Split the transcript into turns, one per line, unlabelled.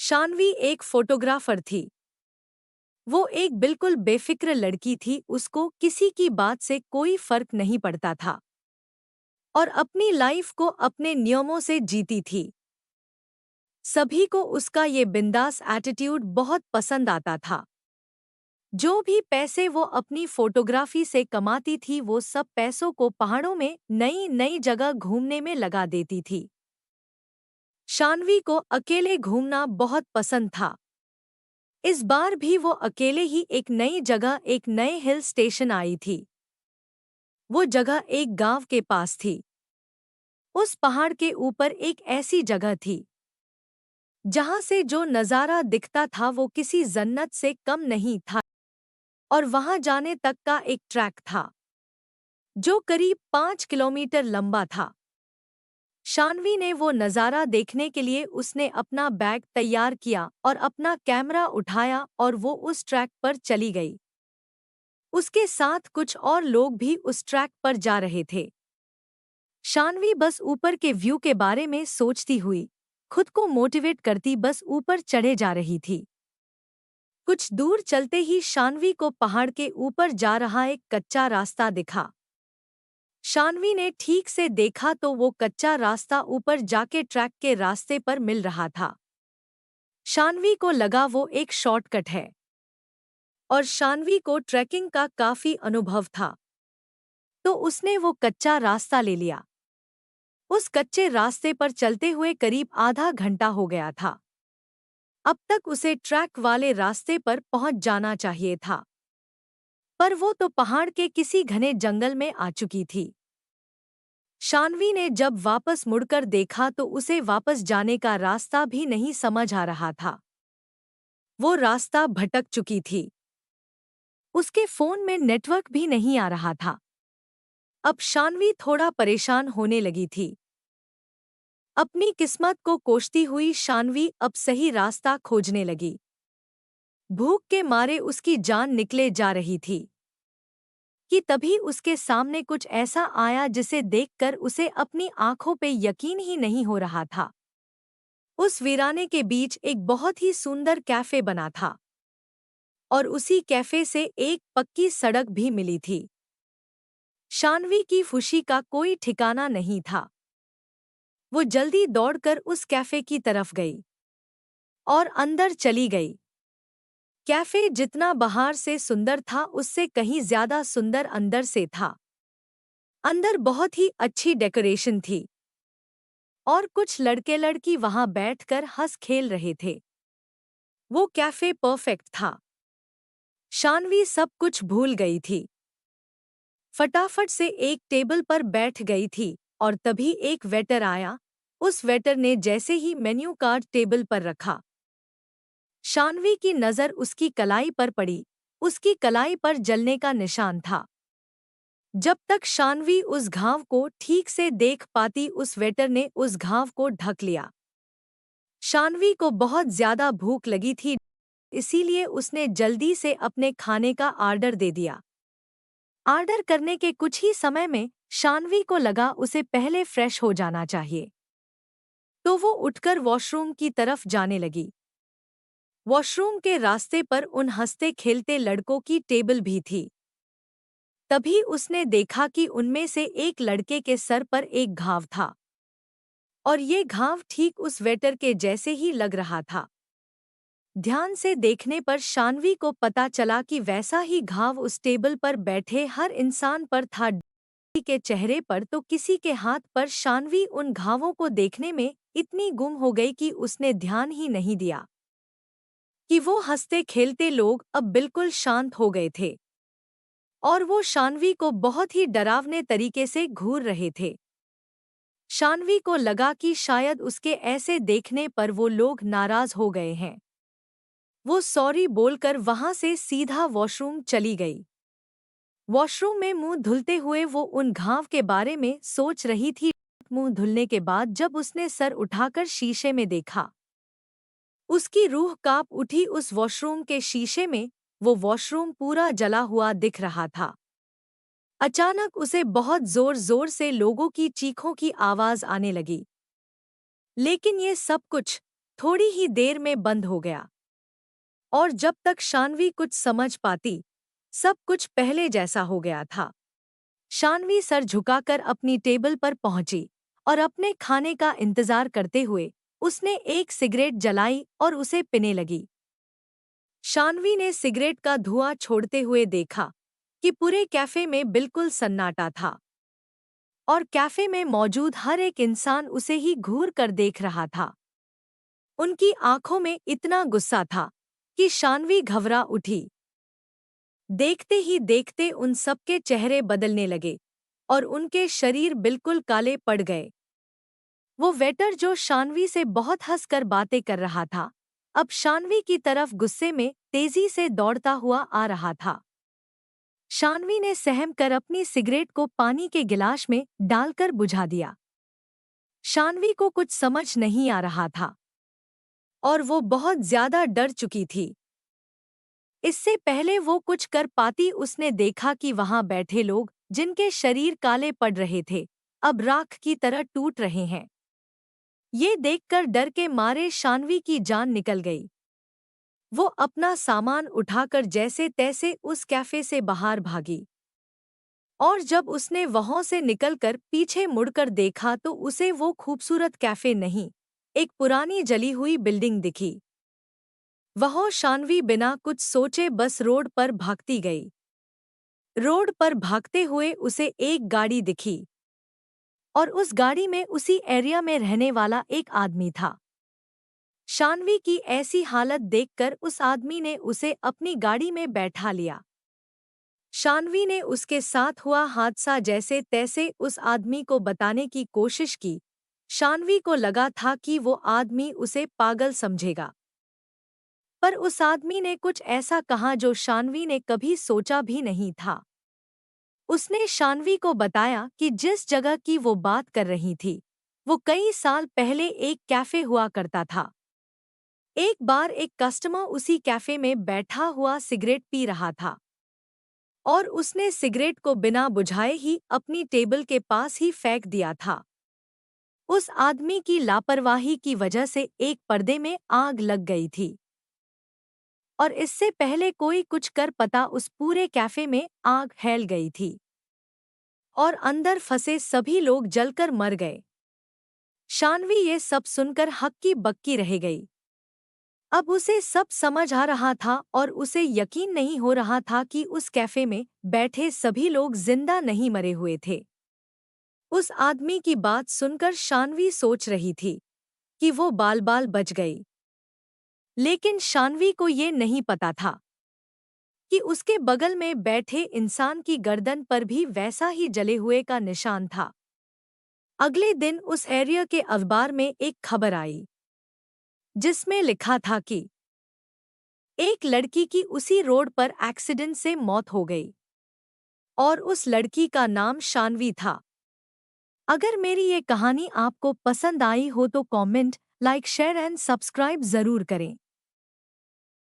शान्वी एक फोटोग्राफर थी। वो एक बिल्कुल बेफिक्र लड़की थी, उसको किसी की बात से कोई फर्क नहीं पड़ता था और अपनी लाइफ को अपने नियमों से जीती थी। सभी को उसका ये बिंदास एटीट्यूड बहुत पसंद आता था। जो भी पैसे वो अपनी फोटोग्राफी से कमाती थी, वो सब पैसों को पहाड़ों में नई नई जगह घूमने में लगा देती थी। शान्वी को अकेले घूमना बहुत पसंद था। इस बार भी वो अकेले ही एक नई जगह, एक नए हिल स्टेशन आई थी। वो जगह एक गांव के पास थी। उस पहाड़ के ऊपर एक ऐसी जगह थी जहां से जो नज़ारा दिखता था वो किसी जन्नत से कम नहीं था। और वहां जाने तक का एक ट्रैक था जो करीब 5 किलोमीटर लंबा था। शान्वी ने वो नज़ारा देखने के लिए उसने अपना बैग तैयार किया और अपना कैमरा उठाया और वो उस ट्रैक पर चली गई। उसके साथ कुछ और लोग भी उस ट्रैक पर जा रहे थे। शान्वी बस ऊपर के व्यू के बारे में सोचती हुई, खुद को मोटिवेट करती बस ऊपर चढ़े जा रही थी। कुछ दूर चलते ही शान्वी को पहाड़ के ऊपर जा रहा एक कच्चा रास्ता दिखा। शान्वी ने ठीक से देखा तो वो कच्चा रास्ता ऊपर जाके ट्रैक के रास्ते पर मिल रहा था। शान्वी को लगा वो एक शॉर्टकट है और शान्वी को ट्रैकिंग का काफी अनुभव था, तो उसने वो कच्चा रास्ता ले लिया। उस कच्चे रास्ते पर चलते हुए करीब आधा घंटा हो गया था। अब तक उसे ट्रैक वाले रास्ते पर पहुंच जाना चाहिए था, पर वो तो पहाड़ के किसी घने जंगल में आ चुकी थी। शान्वी ने जब वापस मुड़कर देखा तो उसे वापस जाने का रास्ता भी नहीं समझ आ रहा था। वो रास्ता भटक चुकी थी। उसके फोन में नेटवर्क भी नहीं आ रहा था। अब शान्वी थोड़ा परेशान होने लगी थी। अपनी किस्मत को कोसती हुई शान्वी अब सही रास्ता खोजने लगी। भूख के मारे उसकी जान निकले जा रही थी कि तभी उसके सामने कुछ ऐसा आया जिसे देखकर उसे अपनी आंखों पे यकीन ही नहीं हो रहा था। उस वीराने के बीच एक बहुत ही सुंदर कैफे बना था और उसी कैफे से एक पक्की सड़क भी मिली थी। शान्वी की खुशी का कोई ठिकाना नहीं था। वो जल्दी दौड़कर उस कैफे की तरफ गई और अंदर चली गई। कैफे जितना बाहर से सुंदर था, उससे कहीं ज्यादा सुंदर अंदर से था। अंदर बहुत ही अच्छी डेकोरेशन थी और कुछ लड़के लड़की वहां बैठकर हंस खेल रहे थे। वो कैफे परफेक्ट था। शान्वी सब कुछ भूल गई थी। फटाफट से एक टेबल पर बैठ गई थी और तभी एक वेटर आया। उस वेटर ने जैसे ही मेन्यू कार्ड टेबल पर रखा, शान्वी की नज़र उसकी कलाई पर पड़ी। उसकी कलाई पर जलने का निशान था। जब तक शान्वी उस घाव को ठीक से देख पाती, उस वेटर ने उस घाव को ढक लिया। शान्वी को बहुत ज्यादा भूख लगी थी, इसीलिए उसने जल्दी से अपने खाने का आर्डर दे दिया। आर्डर करने के कुछ ही समय में शान्वी को लगा उसे पहले फ्रेश हो जाना चाहिए, तो वो उठकर वॉशरूम की तरफ जाने लगी। वॉशरूम के रास्ते पर उन हंसते खेलते लड़कों की टेबल भी थी। तभी उसने देखा कि उनमें से एक लड़के के सर पर एक घाव था और ये घाव ठीक उस वेटर के जैसे ही लग रहा था। ध्यान से देखने पर शान्वी को पता चला कि वैसा ही घाव उस टेबल पर बैठे हर इंसान पर था। किसी के चेहरे पर तो किसी के हाथ पर। शान्वी उन घावों को देखने में इतनी गुम हो गई कि उसने ध्यान ही नहीं दिया कि वो हंसते खेलते लोग अब बिल्कुल शांत हो गए थे और वो शान्वी को बहुत ही डरावने तरीके से घूर रहे थे। शान्वी को लगा कि शायद उसके ऐसे देखने पर वो लोग नाराज हो गए हैं। वो सॉरी बोलकर वहां से सीधा वॉशरूम चली गई। वॉशरूम में मुंह धुलते हुए वो उन घाव के बारे में सोच रही थी। मुंह धुलने के बाद जब उसने सर उठाकर शीशे में देखा, उसकी रूह कांप उठी। उस वॉशरूम के शीशे में वो वॉशरूम पूरा जला हुआ दिख रहा था। अचानक उसे बहुत जोर जोर से लोगों की चीखों की आवाज आने लगी। लेकिन ये सब कुछ थोड़ी ही देर में बंद हो गया। और जब तक शान्वी कुछ समझ पाती, सब कुछ पहले जैसा हो गया था। शान्वी सर झुकाकर अपनी टेबल पर पहुंची और अपने खाने का इंतजार करते हुए उसने एक सिगरेट जलाई और उसे पीने लगी। शान्वी ने सिगरेट का धुआं छोड़ते हुए देखा कि पूरे कैफे में बिल्कुल सन्नाटा था और कैफे में मौजूद हर एक इंसान उसे ही घूर कर देख रहा था। उनकी आंखों में इतना गुस्सा था कि शान्वी घबरा उठी। देखते ही देखते उन सबके चेहरे बदलने लगे और उनके शरीर बिल्कुल काले पड़ गए। वो वेटर जो शान्वी से बहुत हंसकर बातें कर रहा था, अब शान्वी की तरफ गुस्से में तेजी से दौड़ता हुआ आ रहा था। शान्वी ने सहम कर अपनी सिगरेट को पानी के गिलास में डालकर बुझा दिया। शान्वी को कुछ समझ नहीं आ रहा था और वो बहुत ज्यादा डर चुकी थी। इससे पहले वो कुछ कर पाती, उसने देखा कि वहां बैठे लोग जिनके शरीर काले पड़ रहे थे, अब राख की तरह टूट रहे हैं। ये देखकर डर के मारे शान्वी की जान निकल गई। वो अपना सामान उठाकर जैसे तैसे उस कैफे से बाहर भागी और जब उसने वहां से निकलकर पीछे मुड़कर देखा तो उसे वो खूबसूरत कैफे नहीं, एक पुरानी जली हुई बिल्डिंग दिखी। वह शान्वी बिना कुछ सोचे बस रोड पर भागती गई। रोड पर भागते हुए उसे एक गाड़ी दिखी और उस गाड़ी में उसी एरिया में रहने वाला एक आदमी था। शान्वी की ऐसी हालत देखकर उस आदमी ने उसे अपनी गाड़ी में बैठा लिया। शान्वी ने उसके साथ हुआ हादसा जैसे तैसे उस आदमी को बताने की कोशिश की। शान्वी को लगा था कि वो आदमी उसे पागल समझेगा, पर उस आदमी ने कुछ ऐसा कहा जो शान्वी ने कभी सोचा भी नहीं था। उसने शान्वी को बताया कि जिस जगह की वो बात कर रही थी, वो कई साल पहले एक कैफे हुआ करता था। एक बार एक कस्टमर उसी कैफे में बैठा हुआ सिगरेट पी रहा था और उसने सिगरेट को बिना बुझाए ही अपनी टेबल के पास ही फेंक दिया था। उस आदमी की लापरवाही की वजह से एक पर्दे में आग लग गई थी और इससे पहले कोई कुछ कर पाता उस पूरे कैफे में आग फैल गई थी और अंदर फंसे सभी लोग जलकर मर गए। शान्वी ये सब सुनकर हक्की बक्की रह गई। अब उसे सब समझ आ रहा था और उसे यकीन नहीं हो रहा था कि उस कैफे में बैठे सभी लोग जिंदा नहीं मरे हुए थे। उस आदमी की बात सुनकर शान्वी सोच रही थी कि वो बाल बाल बच गई, लेकिन शान्वी को ये नहीं पता था कि उसके बगल में बैठे इंसान की गर्दन पर भी वैसा ही जले हुए का निशान था। अगले दिन उस एरिया के अखबार में एक खबर आई जिसमें लिखा था कि एक लड़की की उसी रोड पर एक्सीडेंट से मौत हो गई और उस लड़की का नाम शान्वी था। अगर मेरी ये कहानी आपको पसंद आई हो तो comment, like, share and subscribe जरूर करें।